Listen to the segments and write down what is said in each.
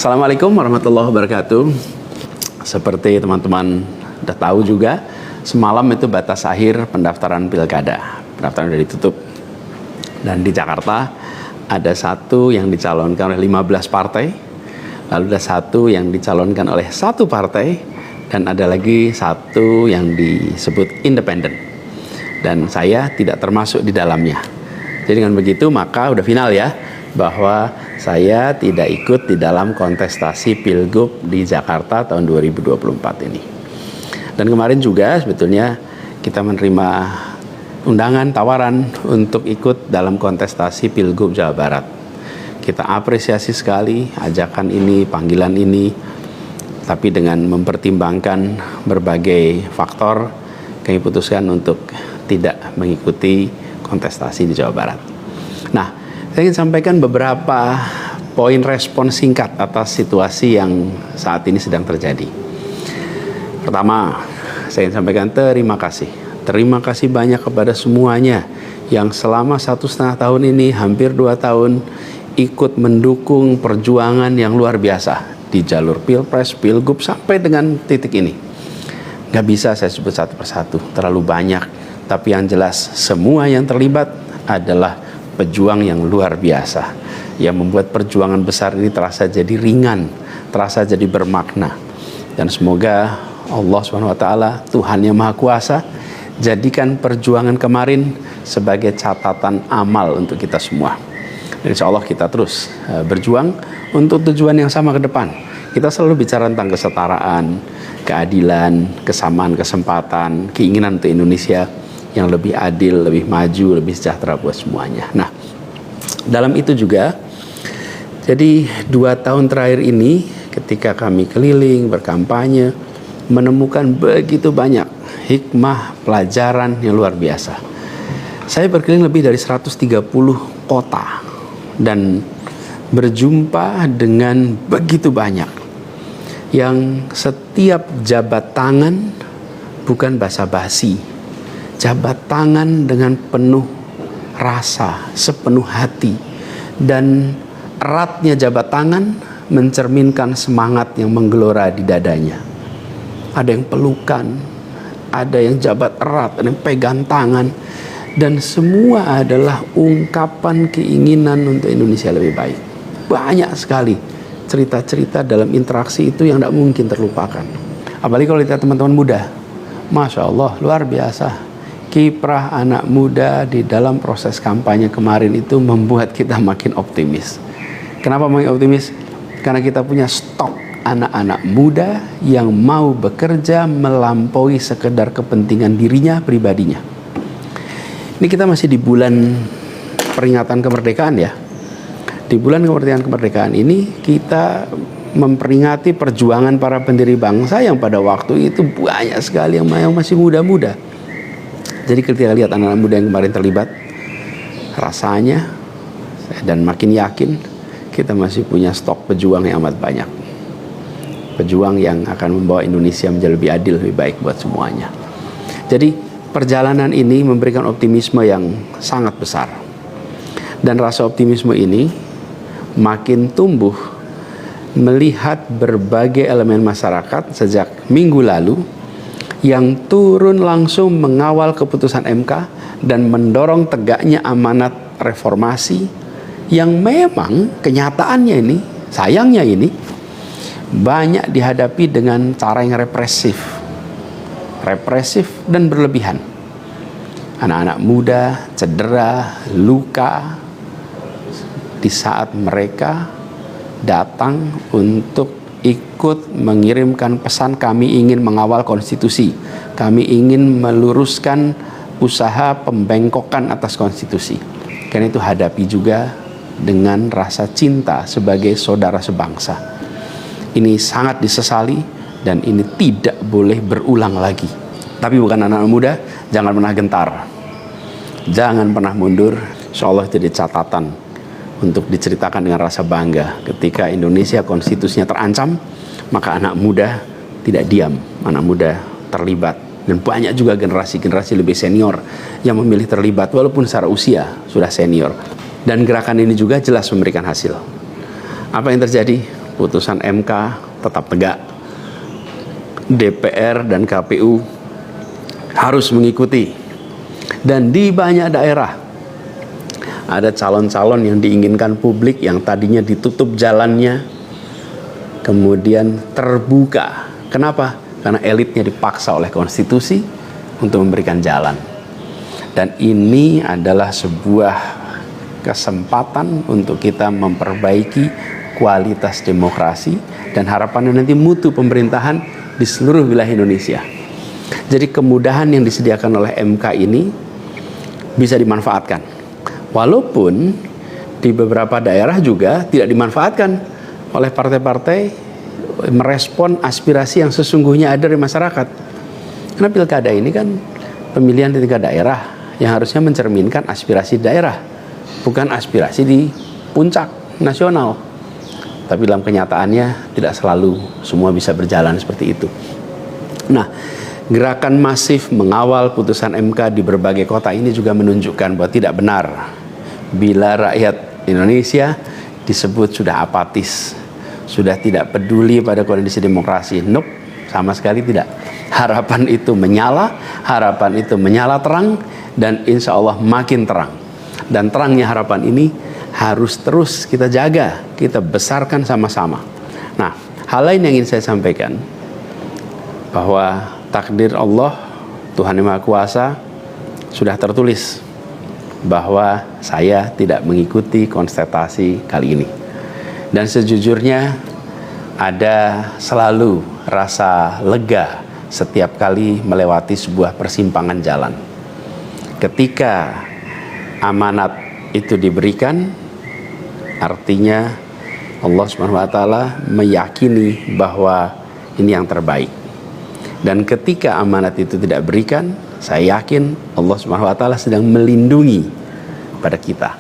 Assalamualaikum warahmatullahi wabarakatuh. Seperti teman-teman udah tahu juga, semalam itu batas akhir pendaftaran pilkada. Pendaftaran sudah ditutup. Dan di Jakarta ada satu yang dicalonkan oleh 15 partai, lalu ada satu yang dicalonkan oleh satu partai, dan ada lagi satu yang disebut independen. Dan saya tidak termasuk di dalamnya. Jadi dengan begitu maka udah final ya, bahwa saya tidak ikut di dalam kontestasi Pilgub di Jakarta tahun 2024 ini. Dan kemarin juga sebetulnya kita menerima undangan, tawaran untuk ikut dalam kontestasi Pilgub Jawa Barat. Kita apresiasi sekali ajakan ini, panggilan ini, tapi dengan mempertimbangkan berbagai faktor, kami putuskan untuk tidak mengikuti kontestasi di Jawa Barat. Nah, saya ingin sampaikan beberapa poin respon singkat atas situasi yang saat ini sedang terjadi. Pertama, saya ingin sampaikan terima kasih. Terima kasih banyak kepada semuanya yang selama 1,5 tahun ini, hampir 2 tahun, ikut mendukung perjuangan yang luar biasa di jalur Pilpres, Pilgub, sampai dengan titik ini. Gak bisa saya sebut satu persatu, terlalu banyak. Tapi yang jelas, semua yang terlibat adalah pejuang yang luar biasa, yang membuat perjuangan besar ini terasa jadi ringan, terasa jadi bermakna. Dan semoga Allah SWT, Tuhan yang Maha Kuasa, jadikan perjuangan kemarin sebagai catatan amal untuk kita semua. Dan insya Allah kita terus berjuang untuk tujuan yang sama ke depan. Kita selalu bicara tentang kesetaraan, keadilan, kesamaan kesempatan, keinginan untuk Indonesia yang lebih adil, lebih maju, lebih sejahtera buat semuanya. Nah, dalam itu juga, jadi 2 tahun terakhir ini ketika kami keliling, berkampanye, menemukan begitu banyak hikmah, pelajaran yang luar biasa. Saya berkeliling lebih dari 130 kota dan berjumpa dengan begitu banyak yang setiap jabat tangan bukan basa-basi, jabat tangan dengan penuh rasa, sepenuh hati, dan eratnya jabat tangan mencerminkan semangat yang menggelora di dadanya. Ada yang pelukan, ada yang jabat erat, ada yang pegang tangan, dan semua adalah ungkapan keinginan untuk Indonesia lebih baik. Banyak sekali cerita-cerita dalam interaksi itu yang tidak mungkin terlupakan. Apalagi kalau lihat teman-teman muda, Masya Allah, luar biasa. Kiprah anak muda di dalam proses kampanye kemarin itu membuat kita makin optimis. Kenapa makin optimis? Karena kita punya stok anak-anak muda yang mau bekerja melampaui sekedar kepentingan dirinya, pribadinya. Ini kita masih di bulan peringatan kemerdekaan ya. Di bulan kemerdekaan ini kita memperingati perjuangan para pendiri bangsa yang pada waktu itu banyak sekali yang masih muda-muda. Jadi ketika lihat anak-anak muda yang kemarin terlibat, rasanya dan makin yakin kita masih punya stok pejuang yang amat banyak. Pejuang yang akan membawa Indonesia menjadi lebih adil, lebih baik buat semuanya. Jadi perjalanan ini memberikan optimisme yang sangat besar. Dan rasa optimisme ini makin tumbuh melihat berbagai elemen masyarakat sejak minggu lalu yang turun langsung mengawal keputusan MK dan mendorong tegaknya amanat reformasi yang memang kenyataannya ini, sayangnya ini, banyak dihadapi dengan cara yang represif dan berlebihan. Anak-anak muda cedera, luka di saat mereka datang untuk ikut mengirimkan pesan, kami ingin mengawal konstitusi, kami ingin meluruskan usaha pembengkokan atas konstitusi. Karena itu hadapi juga dengan rasa cinta sebagai saudara sebangsa. Ini sangat disesali dan ini tidak boleh berulang lagi. Tapi bukan anak-anak muda, jangan pernah gentar, jangan pernah mundur. Insya Allah jadi catatan untuk diceritakan dengan rasa bangga. Ketika Indonesia konstitusinya terancam, maka anak muda tidak diam, anak muda terlibat. Dan banyak juga generasi-generasi lebih senior yang memilih terlibat walaupun secara usia sudah senior. Dan gerakan ini juga jelas memberikan hasil. Apa yang terjadi? putusan MK tetap tegak. DPR dan KPU harus mengikuti. Dan di banyak daerah ada calon-calon yang diinginkan publik yang tadinya ditutup jalannya kemudian terbuka. Kenapa? Karena elitnya dipaksa oleh konstitusi untuk memberikan jalan. Dan ini adalah sebuah kesempatan untuk kita memperbaiki kualitas demokrasi dan harapannya nanti mutu pemerintahan di seluruh wilayah Indonesia. Jadi kemudahan yang disediakan oleh MK ini bisa dimanfaatkan. Walaupun di beberapa daerah juga tidak dimanfaatkan oleh partai-partai merespon aspirasi yang sesungguhnya ada dari masyarakat. Karena pilkada ini kan pemilihan di tingkat daerah yang harusnya mencerminkan aspirasi daerah, bukan aspirasi di puncak nasional. Tapi dalam kenyataannya tidak selalu semua bisa berjalan seperti itu. Nah, gerakan masif mengawal putusan MK di berbagai kota ini juga menunjukkan bahwa tidak benar bila rakyat Indonesia disebut sudah apatis, sudah tidak peduli pada kondisi demokrasi. Nope, sama sekali tidak. Harapan itu menyala, harapan itu menyala terang, dan insya Allah makin terang. Dan terangnya harapan ini harus terus kita jaga, kita besarkan sama-sama. Nah, hal lain yang ingin saya sampaikan, bahwa takdir Allah, Tuhan Yang Maha Kuasa, sudah tertulis bahwa saya tidak mengikuti kontestasi kali ini. Dan sejujurnya ada selalu rasa lega setiap kali melewati sebuah persimpangan jalan. Ketika amanat itu diberikan, artinya Allah SWT meyakini bahwa ini yang terbaik. Dan ketika amanat itu tidak berikan, saya yakin Allah SWT sedang melindungi pada kita.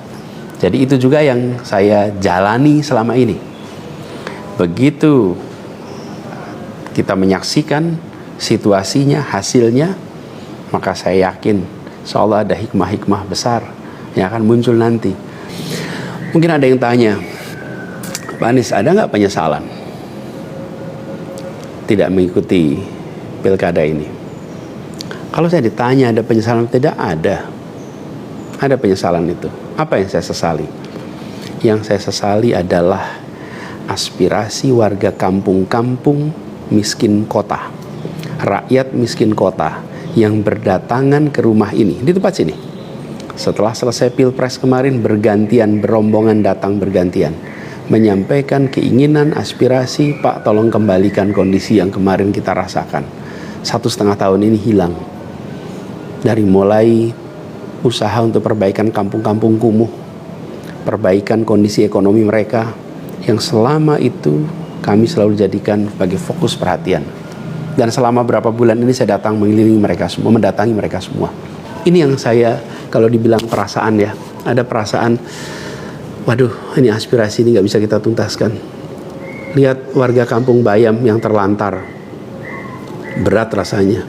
Jadi itu juga yang saya jalani selama ini. Begitu kita menyaksikan situasinya, hasilnya, maka saya yakin insya Allah ada hikmah-hikmah besar yang akan muncul nanti. Mungkin ada yang tanya, Pak Anies, ada nggak penyesalan tidak mengikuti pilkada ini? Kalau saya ditanya ada penyesalan, tidak ada. Ada penyesalan itu. Apa yang saya sesali? Yang saya sesali adalah aspirasi warga kampung-kampung miskin kota, rakyat miskin kota yang berdatangan ke rumah ini, di tempat sini. Setelah selesai Pilpres kemarin, bergantian, berombongan datang bergantian, menyampaikan keinginan, aspirasi, Pak tolong kembalikan kondisi yang kemarin kita rasakan. 1,5 tahun ini hilang. Dari mulai usaha untuk perbaikan kampung-kampung kumuh, perbaikan kondisi ekonomi mereka, yang selama itu kami selalu jadikan sebagai fokus perhatian. Dan selama berapa bulan ini saya datang mengelilingi mereka semua, mendatangi mereka semua. Ini yang saya, kalau dibilang perasaan ya, ada perasaan, waduh, ini aspirasi ini gak bisa kita tuntaskan. Lihat warga kampung Bayam yang terlantar, berat rasanya.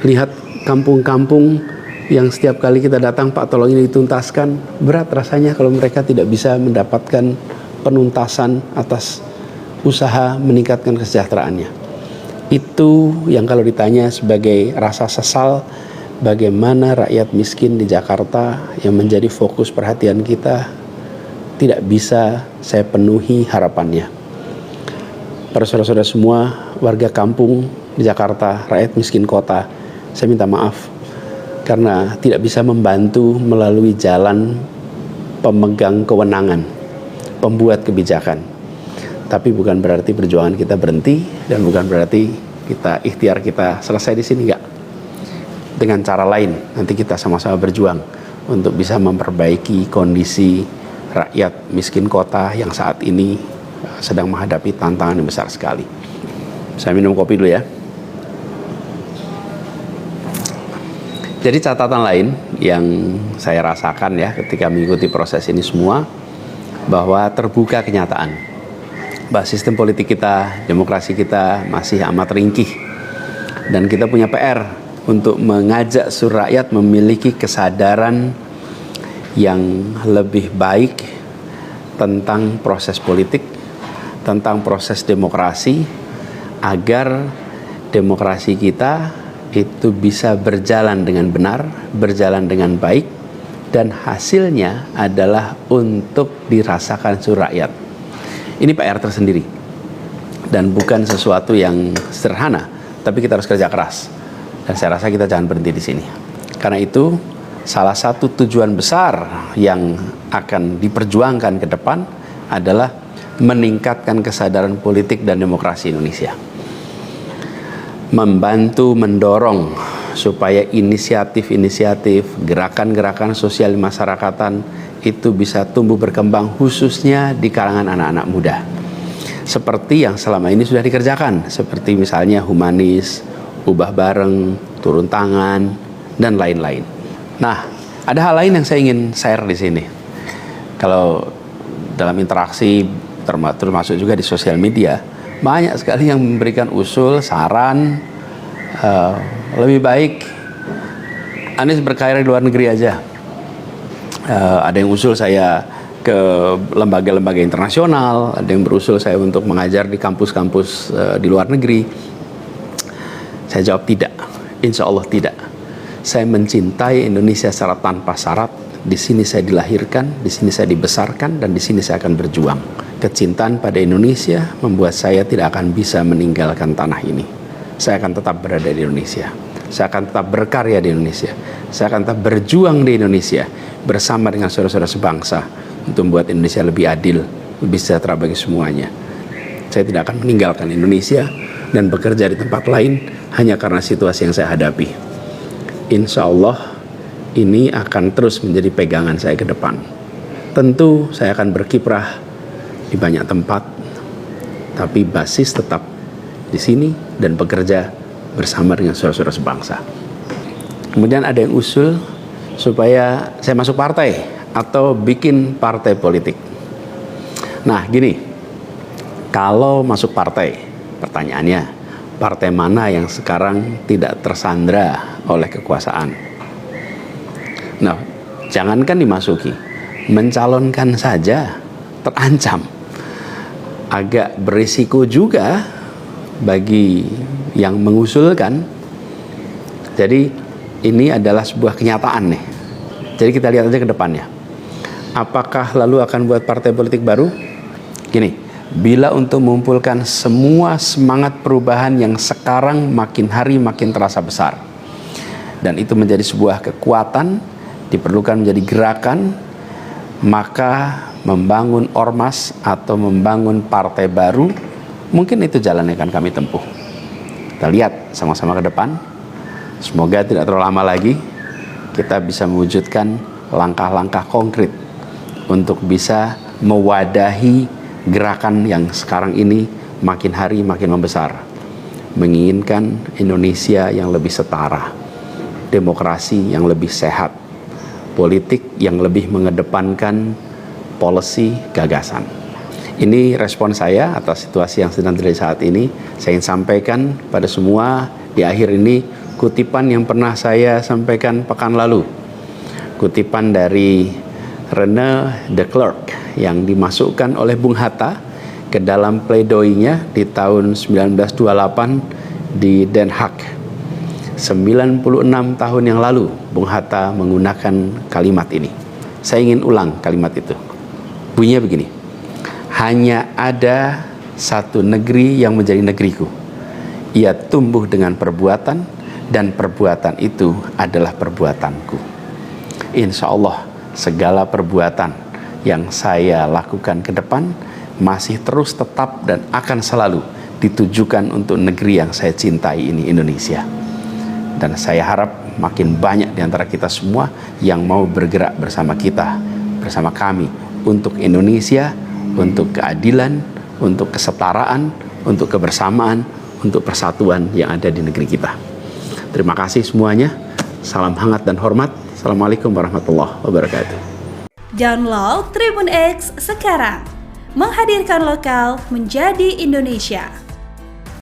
Lihat kampung-kampung yang setiap kali kita datang, Pak tolong ini dituntaskan, berat rasanya kalau mereka tidak bisa mendapatkan penuntasan atas usaha meningkatkan kesejahteraannya. Itu yang kalau ditanya sebagai rasa sesal, bagaimana rakyat miskin di Jakarta yang menjadi fokus perhatian kita tidak bisa saya penuhi harapannya. Para saudara-saudara semua, warga kampung di Jakarta, rakyat miskin kota, saya minta maaf karena tidak bisa membantu melalui jalan pemegang kewenangan, pembuat kebijakan. Tapi bukan berarti perjuangan kita berhenti, dan bukan berarti ikhtiar kita selesai di sini, enggak. Dengan cara lain nanti kita sama-sama berjuang untuk bisa memperbaiki kondisi rakyat miskin kota yang saat ini sedang menghadapi tantangan yang besar sekali. Saya minum kopi dulu ya. Jadi catatan lain yang saya rasakan ya ketika mengikuti proses ini semua, bahwa terbuka kenyataan bahwa sistem politik kita, demokrasi kita masih amat ringkih, dan kita punya PR untuk mengajak seluruh rakyat memiliki kesadaran yang lebih baik tentang proses politik, tentang proses demokrasi agar demokrasi kita itu bisa berjalan dengan benar, berjalan dengan baik, dan hasilnya adalah untuk dirasakan seluruh rakyat. Ini PR tersendiri dan bukan sesuatu yang sederhana, tapi kita harus kerja keras. Dan saya rasa kita jangan berhenti di sini. Karena itu, salah satu tujuan besar yang akan diperjuangkan ke depan adalah meningkatkan kesadaran politik dan demokrasi Indonesia. Membantu mendorong supaya inisiatif-inisiatif, gerakan-gerakan sosial masyarakatan itu bisa tumbuh berkembang khususnya di kalangan anak-anak muda. Seperti yang selama ini sudah dikerjakan, seperti misalnya humanis, ubah bareng, turun tangan, dan lain-lain. Nah, ada hal lain yang saya ingin share di sini. Kalau dalam interaksi termasuk juga di sosial media, banyak sekali yang memberikan usul, saran, lebih baik Anies berkarir di luar negeri aja. Ada yang usul saya ke lembaga-lembaga internasional, ada yang berusul saya untuk mengajar di kampus-kampus di luar negeri. Saya jawab tidak, insya Allah tidak. Saya mencintai Indonesia secara tanpa syarat. Di sini saya dilahirkan, di sini saya dibesarkan, dan di sini saya akan berjuang. Kecintaan pada Indonesia membuat saya tidak akan bisa meninggalkan tanah ini. Saya akan tetap berada di Indonesia. Saya akan tetap berkarya di Indonesia. Saya akan tetap berjuang di Indonesia bersama dengan saudara-saudara sebangsa untuk membuat Indonesia lebih adil, lebih sejahtera bagi semuanya. Saya tidak akan meninggalkan Indonesia dan bekerja di tempat lain hanya karena situasi yang saya hadapi. Insya Allah ini akan terus menjadi pegangan saya ke depan. Tentu saya akan berkiprah di banyak tempat, tapi basis tetap di sini dan bekerja bersama dengan saudara-saudara sebangsa. Kemudian ada yang usul supaya saya masuk partai atau bikin partai politik. Nah gini, kalau masuk partai, pertanyaannya, partai mana yang sekarang tidak tersandra oleh kekuasaan? Nah, jangankan dimasuki, mencalonkan saja terancam. Agak berisiko juga bagi yang mengusulkan. Jadi ini adalah sebuah kenyataan nih. Jadi kita lihat aja ke depannya. Apakah lalu akan buat partai politik baru? Gini, bila untuk mengumpulkan semua semangat perubahan yang sekarang makin hari makin terasa besar, dan itu menjadi sebuah kekuatan, diperlukan menjadi gerakan, maka membangun ormas atau membangun partai baru, mungkin itu jalan yang akan kami tempuh. Kita lihat sama-sama ke depan. Semoga tidak terlalu lama lagi kita bisa mewujudkan langkah-langkah konkret untuk bisa mewadahi gerakan yang sekarang ini makin hari makin membesar. Menginginkan Indonesia yang lebih setara, demokrasi yang lebih sehat, politik yang lebih mengedepankan policy gagasan. Ini respon saya atas situasi yang sedang terjadi saat ini. Saya ingin sampaikan pada semua di akhir ini kutipan yang pernah saya sampaikan pekan lalu. Kutipan dari René de Klerk yang dimasukkan oleh Bung Hatta ke dalam pledoinya di tahun 1928 di Den Haag. 96 tahun yang lalu Bung Hatta menggunakan kalimat ini. Saya ingin ulang kalimat itu. Bunyinya begini: hanya ada satu negeri yang menjadi negeriku. Ia tumbuh dengan perbuatan, dan perbuatan itu adalah perbuatanku. Insya Allah segala perbuatan yang saya lakukan ke depan masih terus tetap dan akan selalu ditujukan untuk negeri yang saya cintai ini, Indonesia. Dan saya harap makin banyak di antara kita semua yang mau bergerak bersama kita, bersama kami, untuk Indonesia, untuk keadilan, untuk kesetaraan, untuk kebersamaan, untuk persatuan yang ada di negeri kita. Terima kasih semuanya. Salam hangat dan hormat. Assalamualaikum warahmatullahi wabarakatuh. Download Tribun X sekarang. Menghadirkan lokal menjadi Indonesia.